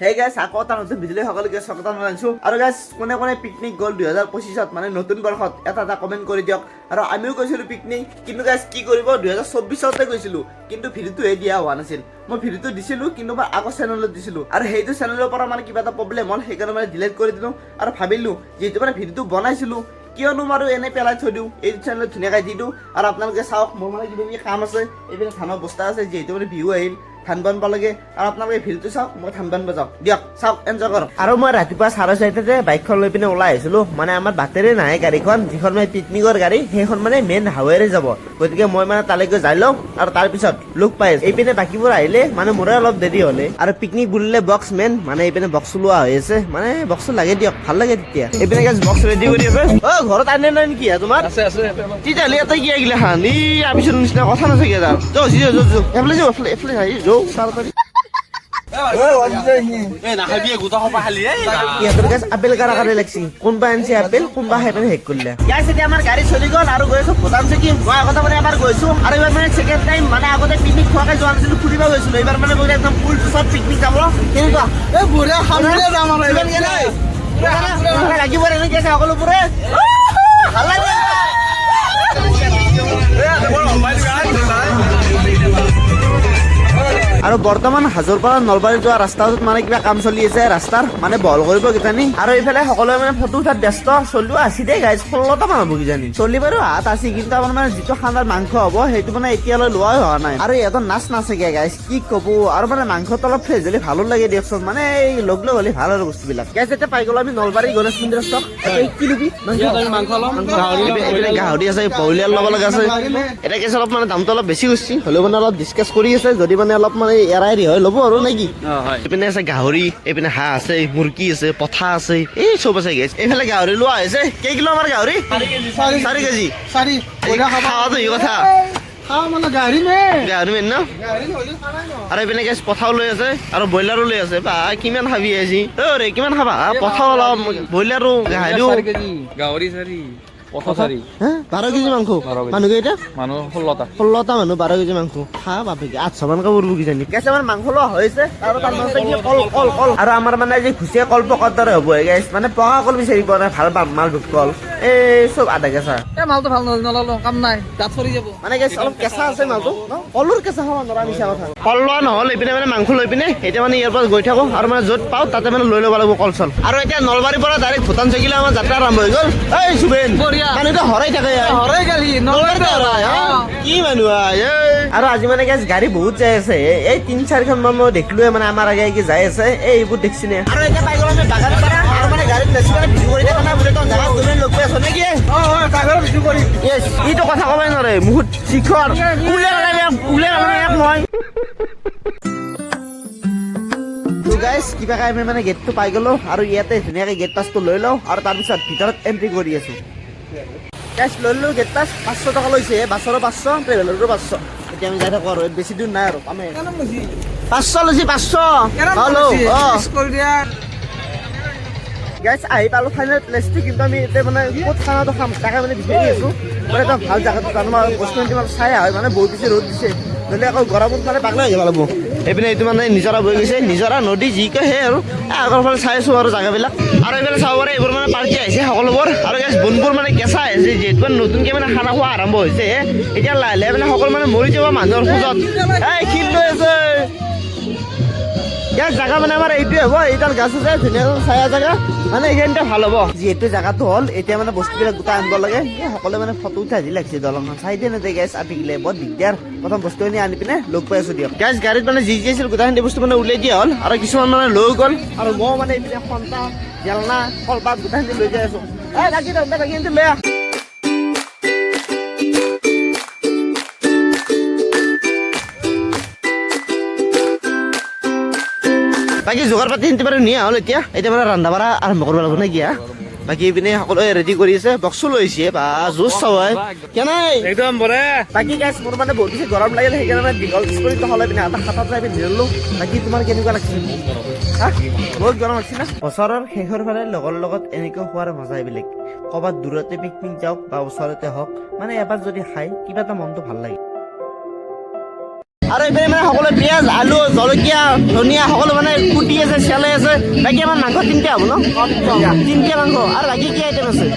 হে গাইছ আকৌ এটা নতুন ভিডিঅ' সকলোকে স্বাগতম জনাইছোঁ আৰু গাইছ কোনে কোনে পিকনিক গ'ল 2025ত মানে নতুন বৰ্ষত এটা কমেণ্ট কৰি দিয়ক আৰু আমিও গৈছিলোঁ পিকনিক কিন্তু গাইছ কি কৰিব 2024তে গৈছিলোঁ কিন্তু ভিডিঅ'টোহে দিয়া হোৱা নাছিল মই ভিডিঅ'টো দিছিলোঁ কিন্তু মই আগৰ চেনেলত দিছিলোঁ আৰু সেইটো চেনেলৰ পৰা মানে কিবা এটা প্ৰব্লেম হ'ল সেইকাৰণে মানে ডিলিট কৰি দিলোঁ আৰু ভাবিলোঁ যিহেতু মানে ভিডিঅ'টো বনাইছিলোঁ কিয়নো আৰু এনে পেলাই থৈ দিওঁ এই চেনেলত ধুনীয়াকৈ দি দিওঁ আৰু আপোনালোকে চাওক মোৰ মানে কিবা কিবি কাম আছে এইপিনে ধানৰ বস্তা আছে যিহেতু মানে বিহু আহিল ধান বানব লাগে আৰু আপোনালোকে ভিডিঅ'টো চাওক মই ধান বানব যাওঁ দিয়ক চাওক এনজয় কৰক আৰু মই ৰাতিপুৱা 4:30তে বাইকখন লৈ পিনে ওলাই আহিছিলোঁ মানে আমাৰ বাটেৰে নাহে গাড়ীখন যিখন মানে পিকনিকৰ গাড়ী সেইখন মানে মেইন হাইৱেৰে যাব গতিকে মই মানে তালৈকে যাই লওঁ আৰু তাৰপিছত লোক পাই এইপিনে বাকীবোৰ আহিলে মানে মোৰে অলপ দেৰি হ'লে আৰু পিকনিক বুলিলে বক্স মেইন মানে এইপিনে বক্স লোৱা হৈ আছে মানে বক্সটো লাগে দিয়ক ভাল লাগে তেতিয়া এইপিনে বক্স ৰেডি কৰি আছে অ ঘৰত আনে নাই নেকি তোমাৰ আছে আছে তেতিয়াহ'লে এটা কি আহিলে হান ই আপিছৰ নিচিনা কথা নাথাকে তাৰ এফালে যাওঁ এফালে যাই যাওঁ আপেল কাৰাকাৰে লাগছি কোনবা আনছে আপেল কোনবা খাই পিনে শেষ কৰিলে এতিয়া আমাৰ গাড়ী চলি গ'ল আৰু গৈছো ভূটান চেকিং মই আগতে মানে এবাৰ গৈছো আৰু এইবাৰ মানে ছেকেণ্ড টাইম মানে আগতে পিকনিক খোৱাকৈ যোৱা নাছিলো ফুৰিব গৈছিলো এইবাৰ মানে মই একদম ফুল চব পিকনিক যাব কেনেকুৱা বঢ়িয়া খাবলৈ যাম আৰু লাগিব এনেকৈ আছে সকলোবোৰে ভাল লাগে আৰু বৰ্তমান হাজোৰ পৰা নলবাৰী যোৱা ৰাস্তাটোত মানে কিবা কাম চলি আছে ৰাস্তাৰ মানে বহল কৰিব কিজানি আৰু এইফালে সকলোৱে মানে ফটো উঠাত ব্যস্ত চলিও আছে দেই গাইজ 16টা মান হ'ব কিজানি চলি বাৰু হাত আছে কিন্তু আমাৰ মানে যিটো খানাৰ মাংস হ'ব সেইটো মানে এতিয়ালৈ লোৱাই হোৱা নাই আৰু ইহঁতৰ নাচ নাচাগে গাইজ কি ক'ব আৰু মানে মাংসটো অলপ ফ্ৰেছ হ'লে ভালো লাগে দিয়কচোন মানে এই লগ লগ হ'লে ভাল আৰু বস্তুবিলাক গাইজ এতিয়া পাই গ'লো আমি নলবাৰী গণেশ মন্দিৰৰ ষ্টক কি লবি গাহৰি আছে বইলাৰ ল'ব লগা আছে এতিয়া কেছ অলপ মানে দামটো অলপ বেছি গৈছে হ'লেও মানে অলপ ডিছকাছ কৰি আছে যদি মানে অলপ মানে এৰাই দি হয় ল'ব আৰু নেকি এইপিনে আছে গাহৰি এইপিনে হাঁহ আছে মুৰ্গী আছে পঠা আছে এই চব আছে গেছ এইফালে গাহৰি লোৱা হৈছে কেই কিলো আমাৰ গাহৰি 4 কেজি খাৱাটো এই কথা গাহৰি মেইন ন আৰু এইপিনে গেছ পঠাও লৈ আছে আৰু ব্ৰইলাৰো লৈ আছে বা কিমান খাবি আজি ৰে কিমান খাবা পঠাও অলপ ব্ৰইলাৰো গাহৰিও গাহৰি 12 কেজি মাংস মানুহ কেইটা মানুহ 16টা মানুহ 12 কেজি মাংস খা বাপে 800 মান কাপড় কিজানি কেঁচা আমাৰ মাংস লোৱা হৈছে আৰু তাৰ মাজতে কি কল আৰু আমাৰ মানে যে ঘুচিয়া কল পকাৰ দৰে হ'ব গাইছ মানে পকা কল বিচাৰি পোৱা নাই ভাল মাল দুখ কল এই চব আধা কেঁচা মালটো ভাল নললো কাম নাই দাঁত ফৰি যাব মানে গাইছ অলপ কেঁচা আছে মালটো কলৰ কেঁচা খাব নৰা মিছা কথা কল লোৱা নহ'ল এইপিনে মানে মাংস লৈ পিনে এতিয়া মানে ইয়াৰ পৰা গৈ থাকো আৰু মানে য'ত পাওঁ তাতে মানে লৈ ল'ব লাগিব কল চল আৰু এতিয়া নলবাৰীৰ পৰা ডাইৰেক্ট ভূটান চকিলে আমাৰ যাত্ৰা আৰম্ভ হৈ গ'ল এই সুবেন মানুহটো হৰাই থাকে কি মানুহ আৰু আজি মানে গেছ গাড়ী বহুত যাই আছে এই 3-4খন মান মই দেখিলোৱে মানে আমাৰ আগে আগে যাই আছে এইবোৰ দেখছি নে আৰু এতিয়া পাই গ'লো আমি বাগান পাৰা আৰু মানে গাড়ীত বেছি মানে ভিডিঅ' কৰি থকা নাই বোলে তই জাগাত তুমি লগ পাই আছ নেকি ভিডিঅ' কৰি এইটো কথা ক'বই নোৱাৰে বহুত শিখৰ মই গাইজ কিবা আমি মানে গেটটো পাই গ'লো আৰু ইয়াতে ধুনীয়াকৈ গেট পাছটো লৈ লওঁ আৰু তাৰপিছত ভিতৰত এণ্ট্ৰি কৰি আছো গাইজ লৈ ললো গেট পাছ 500 টকা লৈছে বাছৰো 500 ট্ৰেভেলাৰো 500 এতিয়া আমি যাই থাকো আৰু বেছি দূৰ নাই আৰু পামে 500 লৈছে 500 গাইজ আহি পালো ফাইনেল প্লেচটো কিন্তু আমি এতিয়া মানে ক'ত খানাটো খাম তাকে মানে বিচাৰি আছো মানে এটা ভাল জেগাটো জানো বস্তু চাই হয় মানে বহুত বেছি ৰ'দ দিছে নহ'লে আকৌ গৰমত মানে পাগলা হৈ যাব লাগিব এইপিনে এইটো মানে নিজৰা বৈ গৈছে নিজৰা নদী যি কয় সেই আৰু আগৰ ফালে চাই আছো আৰু জেগাবিলাক আৰু এইফালে চাব পাৰে এইবোৰ মানে পাৰ্টি আহিছে সকলোবোৰ আৰু গেছ বনবোৰ মানে কেঁচা আহিছে যিহেতু নতুনকৈ মানে খানা খোৱা আৰম্ভ হৈছে এতিয়া লাহে লাহে মানে সকলো মানে মৰি যাব মানুহৰ খোজত এই শিল লৈ আছে ইয়াৰ জেগা মানে আমাৰ এইটোৱে হ'ব এইডাল গাছ আছে ধুনীয়া চায়া জেগা মানে এইখিনিতে ভাল হ'ব যিহেতু জেগাটো হ'ল এতিয়া মানে বস্তুবিলাক গোটাই আনিব লাগে সকলোৱে মানে ফটো উঠাই আজি লাগিছে দলংখন চাই দিয়ে নাযায় গেছ আপিকিলে বৰ দিগদাৰ প্ৰথম বস্তুখিনি আনি পিনে লগ পাই আছো দিয়ক গেছ গাড়ীত মানে যি আছিল গোটাইখিনি বস্তু মানে উলিয়াই দিয়া হ'ল আৰু কিছুমান মানে লৈ গ'ল আৰু মই মানে এইপিনে খন্তা জেলনা কলপাত গোটাইখিনি লৈ যাই আছো ৰাখি দিয়ক বাকী লৈ আহ বাকী যোগাৰ পাতি সিহঁতে বাৰু নিয়া হ'ল এতিয়া মানে ৰন্ধা বঢ়া আৰম্ভ কৰিব লাগিব নে কি বাকী এইপিনে সকলোৱে ৰেডি কৰি আছে বক্সো লৈছে বা জুচ চাব কেনাই একদম বৰে বাকী গাইছ মোৰ মানে বহুত বেছি গৰম লাগিল সেইকাৰণে দীঘল কৰি সলাই পিনে এটা খাতাত যাই পিনে নিলো বাকী তোমাৰ কেনেকুৱা লাগিছে বহুত গৰম লাগিছে না বছৰৰ শেষৰ ফালে লগৰ লগত এনেকৈ খোৱাৰ মজাই বেলেগ ক'ৰবাত দূৰতে পিকনিক যাওক বা ওচৰতে হওক মানে এবাৰ যদি খাই কিবা এটা মনটো ভাল লাগে আৰু এইপিনে মানে সকলো পিঁয়াজ আলু জলকীয়া ধনিয়া সকলো মানে কুটি আছে চেলাই আছে বাকী আমাৰ মাংস তিনিটা হ'ব ন তিনিটা মাংস আৰু বাকী কি আইটেম আছে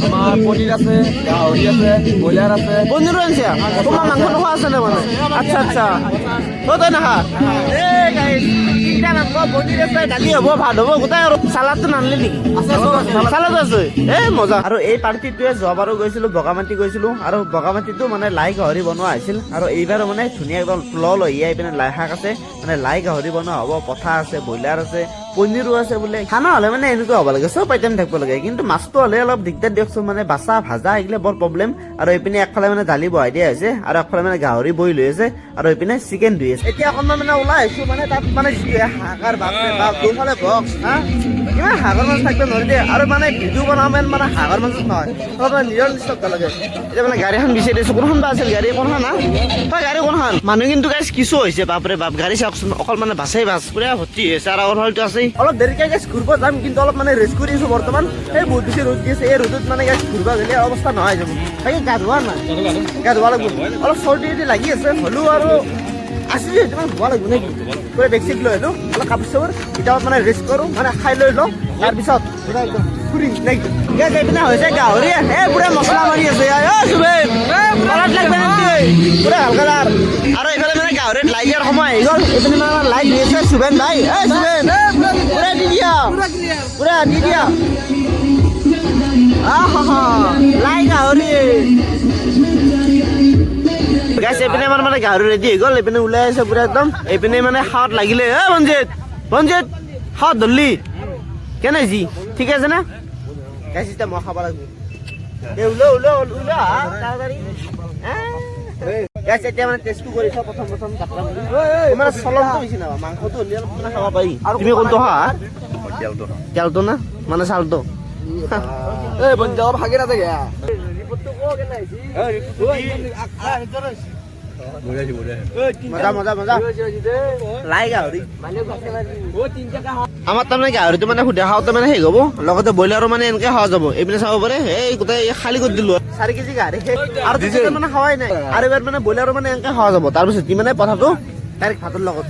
আমাৰ পনীৰ আছে গাহৰি আছে ব্ৰইলাৰ আছে পনীৰো আনিছে তোমাৰ মাংস নোখোৱা আছে নে মানে আচ্ছা আচ্ছা তই নাখা তিনিটা মাংস পনীৰ আছে দালি হ'ব ভাত হ'ব গোটাই আৰু চালাডটো নানিলে নেকি চালাড আছে এই মজা আৰু এই পাৰ্টিটোৱে যোৱাবাৰো গৈছিলো বগামাটি গৈছিলো আৰু বগামাটিতো মানে লাই গাহৰি বনোৱা হৈছিল আৰু এইবাৰো মানে ধুনীয়া একদম লৈ আহি পিনে লাই শাক আছে মানে লাই গাহৰি বনোৱা হ'ব পঠা আছে ব্ৰইলাৰ আছে পনীৰো আছে বোলে খানা হ'লে মানে এনেকুৱা হ'ব লাগে চব আইটেম থাকিব লাগে কিন্তু মাছটো হ'লে অলপ দিগদাৰ দিয়কচোন মানে বাচা ভাজা এইগিলা বৰ প্ৰব্লেম আৰু এইপিনে একফালে মানে দালি বহাই দিয়া হৈছে আৰু একফালে মানে গাহৰি বইল হৈ আছে আৰু এইপিনে চিকেন ধুই আছে এতিয়া অকণমান মানে ওলাই আহিছো মানে তাত মানে যিটো হাকাৰ বাপৰে বাপ দুফালে বক্স হা ইমান হাগৰ মাছ থাকিব নোৱাৰি দেই আৰু মানে ভিডিঅ' বনামেন মানে হাগৰ মাছত নহয় অলপ মানে নিজৰ নিচিনা লাগে এতিয়া মানে গাড়ীখন বিচাৰি আছো কোনখন বা আছিল গাড়ী কোনখন না তই গাড়ী কোনখন মানুহ কিন্তু গাইছ কিছু হৈছে বাপৰে বাপ গাড়ী চাওকচোন অকল মানে বাছেই বাছ পুৰা ভৰ্তি হৈছে আৰু আগৰ হলটো আছেই অলপ দেৰিকৈ গাইছ ঘূৰিব যাম কিন্তু অলপ মানে ৰেষ্ট কৰি আছো বৰ্তমান এই বহুত বেছি ৰ'দ দি আছে এই ৰ'দত মানে গাইছ ঘূৰিব গ'লে অৱস্থা নহয় যাব বাকী গা ধোৱা নাই গা ধোৱা লাগিব অলপ চৰ্দি লাগি আছে হ'লেও আৰু আছিলো তোমাৰ ধোৱা লাগিব নেকি পুৰা বেগ চেগ লৈ আহিলো অলপ কাপোৰ চাপোৰ কিতাপত মানে ৰেষ্ট কৰোঁ মানে খাই লৈ লওঁ তাৰপিছত পুৰা একদম ফুৰি নেকি এইপিনে হৈছে গাহৰি পুৰা মছলা মাৰি আছে পুৰা হালকাদাৰ আৰু এইফালে মানে গাহৰিত লাই দিয়াৰ সময় আহি গ'ল এইপিনে মানে লাই দি আছে সুবেন ভাই সুবেন পুৰা দি দিয়া পুৰা দি দিয়া লাই গাহৰি গাইছ এইপিনে আমাৰ মানে গাহৰি ৰেডি হৈ গ'ল এইপিনে ওলাই আছে পুৰা একদম এইপিনে মানে খাৱাত লাগিলে মঞ্জিত খাৱাত ধৰলি কেনে যি ঠিক আছে না গাইছ এতিয়া মই খাব লাগিব গাইছ এতিয়া মানে টেষ্টটো কৰিছা প্ৰথম মানে চলনটো বেছি নাপা মাংসটো হ'লে অলপ মানে খাব পাৰি তুমি কোনটো খা তেলটো না মানে চাউলটো ভাগি নাথাকে লাই গাহৰি আমাৰ তাৰমানে গাহৰিটো মানে সুধা খাওঁতে মানে শেষ হ'ব লগতে ব্ৰইলাৰো মানে এনেকে খোৱা যাব এইপিনে চাব পাৰে এই গোটেই খালী কৰি দিলো 4 কেজি গাহৰি আৰু মানে খোৱাই নাই আৰু এবাৰ মানে ব্ৰইলাৰো মানে এনেকে খোৱা যাব তাৰপিছত মানে পঠাটো ডাইৰেক্ট ভাতৰ লগত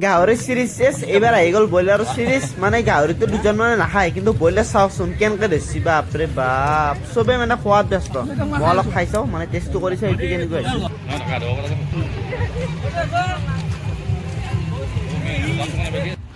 গাহৰি চিৰিজ চেছ এইবাৰ আহি গ'ল ব্ৰইলাৰৰ চিৰিজ মানে গাহৰিটো দুজন মানে নাখায় কিন্তু ব্ৰইলাৰ চাওকচোন কেনেকে ধৰিছে বাপৰে বাপ চবে মানে খোৱাত ব্যস্ত মই অলপ খাই চাওঁ মানে টেষ্টটো কৰি চাওঁ এইটো কেনেকুৱা হৈছে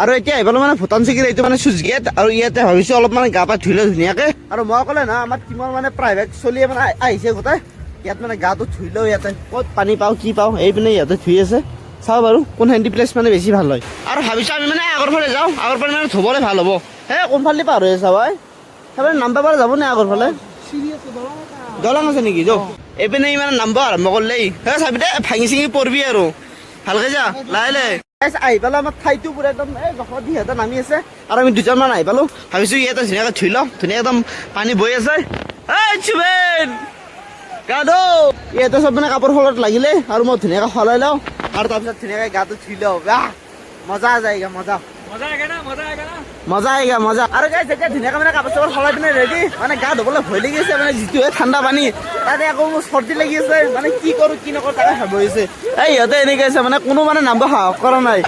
আৰু এতিয়া আহিবলৈ মানে ভূটান চিকিৰ এইটো মানে চুইচ গেট আৰু ইয়াতে ভাবিছো অলপ মানে গা পা ধুই লওঁ ধুনীয়াকে আৰু মই ক'লে না আমাৰ টিমৰ মানে প্ৰাইভেট চলিয়ে মানে আহিছে গোটেই ইয়াত মানে গাটো ধুই লওঁ ইয়াতে ক'ত পানী পাওঁ কি পাওঁ এইপিনে ইয়াতে ধুই আছে চাওঁ বাৰু কোন হেণ্ডি প্লেচ মানে বেছি ভাল হয় আৰু ভাবিছোঁ আমি মানে আগৰ ফালে যাওঁ আগৰ ফালে মানে ধুবলৈ ভাল হ'ব সেই কোনফালে পাৰ হৈ আছে ভাই সেইফালে নাম্বা পাৰ যাব নে আগৰ ফালে দলং আছে নেকি যৌ এইপিনে মানে নাম্বা আৰম্ভ কৰিলেই সেই চাবি দে ভাঙি চিঙি পৰিবি আৰু ভালকে যা লাহে লাহে আহি পেলাই আমাৰ ঠাইটো পুৰা একদম এই জখত সিহঁতে নামি আছে আৰু আমি দুজনমান আহি পালোঁ ভাবিছোঁ ইয়াতে ধুনীয়াকৈ ধুই লওঁ ধুনীয়াকৈ একদম পানী বৈ আছে এই চুবেন গা ধো ইয়াতে চব মানে কাপোৰ সলত লাগিলে আৰু মই ধুনীয়াকৈ সলাই লওঁ আৰু তাৰপিছত ধুনীয়াকৈ গাটো ধুই লওঁ মজা যায়গা মজা মজা আৰু গাইছ এতিয়া ধুনীয়াকৈ মানে কাপোৰ চাপোৰ সলাই পিনে ৰেডি মানে গা ধুবলৈ ভয় লাগি আছে মানে যিটোহে ঠাণ্ডা পানী তাতে আকৌ মোৰ চৰ্দি লাগি আছে মানে কি কৰোঁ কি নকৰোঁ তাকে ভাবি হৈছে এই ইহঁতে এনেকৈ আছে মানে কোনো মানে নাম্বাৰ সাহস কৰা নাই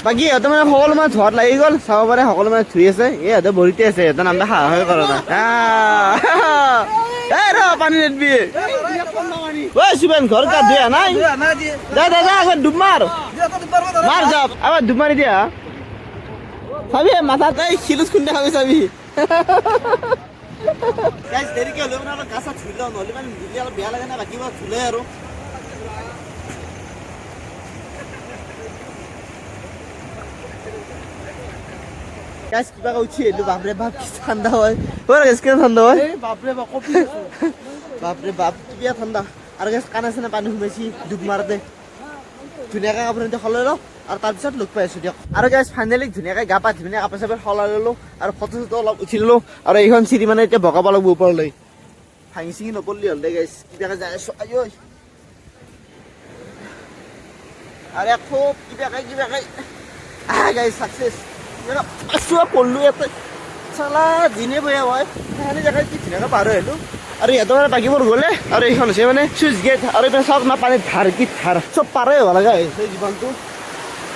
বাকী ইহঁতে মানে সকলো মানে ধোৱাত লাগি গ'ল চাব পাৰে সকলো মানে ধুই আছে এই ইহঁতে ভৰিতে আছে ইহঁতে নাম্বাৰ সাহসে কৰা নাই এই ৰ পানী নেদবি ঐ সুবেন ঘৰ গা ধুই নাই যা আগত ডুব মাৰ যাপ আবাৰ ডুব মাৰি দিয়া চাবি মাথাত এই শিলুত খুন্দে খাবি চাবি দেৰিকে হ'লেও মানে অলপ গা চা ধুই লওঁ নহ'লে মানে ধুলে অলপ বেয়া লাগে না বাকী মই ধুলে আৰু গাইছ কিবা উঠি আহিলো বাপৰে বাপ কি ঠাণ্ডা হয় কেনে ঠাণ্ডা হয় বাপৰে বাপ কিবা ঠাণ্ডা আৰু গাইছ কাণে চানে পানী সোমাইছি ডুব মাৰোঁতে ধুনীয়াকৈ কাপোৰ এতিয়া সলাই লওঁ আৰু তাৰপিছত লগ পাই আছোঁ দিয়ক আৰু গাইছ ফাইনেলি ধুনীয়াকৈ গা পা ধুনীয়া কাপোৰ চাপোৰ সলাই ল'লোঁ আৰু ফটো চটো অলপ উঠি ল'লোঁ আৰু এইখন চিৰি মানে এতিয়া বগাব লাগিব ওপৰলৈ ভাঙি চিঙি নপৰিলে হ'ল দে গাইছ কিবাকৈ যাই আছোঁ আরে খুব কিবা খাই গাইজ সাকসেস পাঁচশো পড়লো ইয়াতে চালা দিনে বয়া হয় সেইখানে জেগাত কি ধুনীয়াকৈ পাৰ হৈ আহিলোঁ আৰু ইহঁতৰ মানে বাকীবোৰ গ'লে আৰু এইখন হৈছে মানে চুইচ গেট আৰু এইপিনে চাওক না পানীত ধাৰ কি ধাৰ চব পাৰেই হ'ব লগা হৈছে জীৱনটো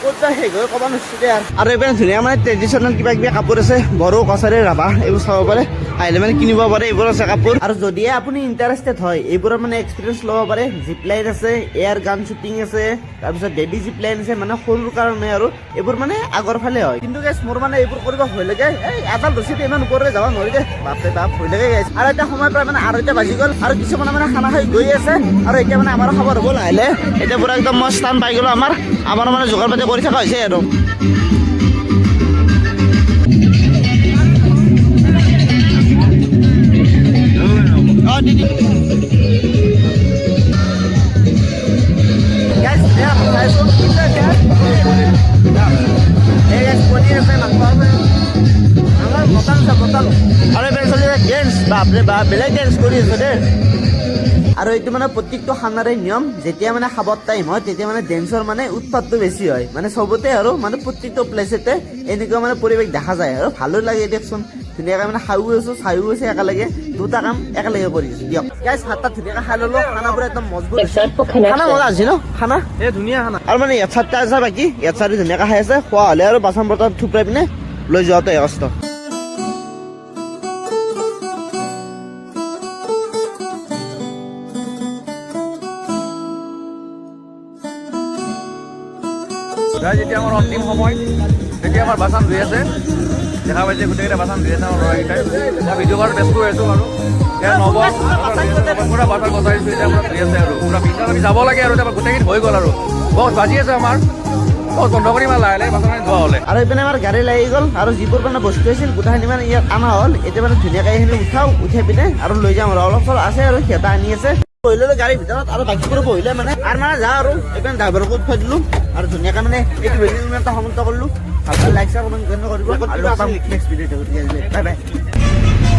ক'ত যায় শেষ হৈ ক'ব নোৱাৰিছোঁ দে আৰু এইপিনে ধুনীয়া মানে ট্ৰেডিশ্যনেল কিবা কিবি কাপোৰ আছে বড়ো কছাৰী ৰাভা এইবোৰ চাব পাৰে আহিলে মানে কিনিব পাৰে এইবোৰ আছে কাপোৰ আৰু যদিহে আপুনি ইণ্টাৰেষ্টেড হয় এইবোৰৰ মানে এক্সপিৰিয়েঞ্চ ল'ব পাৰে জিপ লাইন আছে এয়াৰ গান শ্বুটিং আছে তাৰপিছত বেবী জিপ লাইন আছে মানে সৰুৰ কাৰণে আৰু এইবোৰ মানে আগৰ ফালে হয় কিন্তু গাইছ মোৰ মানে এইবোৰ কৰিব ভয় লাগে এই এডাল ৰছীত ইমান ওপৰলৈ যাব নোৱাৰি দে বাপৰে বাপ ভয় লাগে গাইছ আৰু এতিয়া সময় প্ৰায় মানে 2:30 বাজি গ'ল আৰু কিছুমানে মানে খানা খাই গৈ আছে আৰু এতিয়া মানে আমাৰ খবৰ হ'ব লাহিলে এতিয়া পুৰা একদম মই স্থান পাই গ'লোঁ আমাৰ মানে যোগাৰ পাতি কৰি থকা হৈছে আৰু বাপৰে বাপ বেলেগ ডেন্স কৰি আছে দেই আৰু এইটো মানে প্ৰত্যেকটো খানাৰে নিয়ম যেতিয়া মানে খাবৰ টাইম হয় তেতিয়া মানে ডেন্সৰ মানে উৎপাতটো বেছি হয় মানে চবতে আৰু মানে প্ৰত্যেকটো প্লেচতে এনেকুৱা মানে পৰিৱেশ দেখা যায় আৰু ভালো লাগে দিয়কচোন ধুনীয়াকৈ মানে খাইও আছোঁ চাইও আছে একেলগে দুটা কাম একেলগে কৰি আছোঁ দিয়ক গাইছ ভাত তাত ধুনীয়াকৈ খাই ল'লোঁ খানাবোৰ একদম মজবুত খানা মজা আছে ন খানা এই ধুনীয়া খানা আৰু মানে ইয়াত চাৰিটা আছে বাকী ইয়াত চাৰি ধুনীয়াকৈ খাই আছে খোৱা হ'লে আৰু বাচন বৰ্তন থুপৰাই পিনে লৈ যোৱাটো কষ্ট যেতিয়া আমাৰ অন্তিম সময় তেতিয়া আমাৰ বাচন ধুই আছে দেখা পাইছে গোটেইকেইটা বাচন ধুই আছে আমাৰ ল'ৰাকেইটাই মই ভিডিঅ' কৰাত ব্যস্ত হৈ আছোঁ আৰু এতিয়া পুৰা বাচন গজাইছোঁ এতিয়া পুৰা ধুই আছে আৰু পুৰা পিছত আমি যাব লাগে আৰু এতিয়া গোটেইখিনি হৈ গ'ল আৰু বহুত বাজি আছে আমাৰ বহুত বন্ধ কৰি মানে লাহে লাহে বাচনখিনি ধোৱা হ'লে আৰু এইপিনে আমাৰ গাড়ী লাগি গ'ল আৰু যিবোৰ মানে বস্তু আছিল গোটেইখিনি মানে ইয়াত অনা হ'ল এতিয়া মানে ধুনীয়াকৈ এইখিনি উঠাই পিনে আৰু লৈ যাম আৰু অলপ চলপ আছে আৰু সিহঁতে আনি আছে বহিলোঁ গাড়ীৰ ভিতৰত আৰু বাকীবোৰ বহিলে মানে আৰু মানে যাওঁ আৰু এইপিনে ড্ৰাইভাৰকো উঠাই দিলোঁ আৰু ধুনীয়াকৈ মানে এইটো ভিডিঅ' এটা সমাপ্ত কৰিলোঁ ভালকৈ লাইক শ্বেয়াৰ কমেণ্ট কৰিব আৰু নেক্সট ভিডিঅ'ত বাই বাই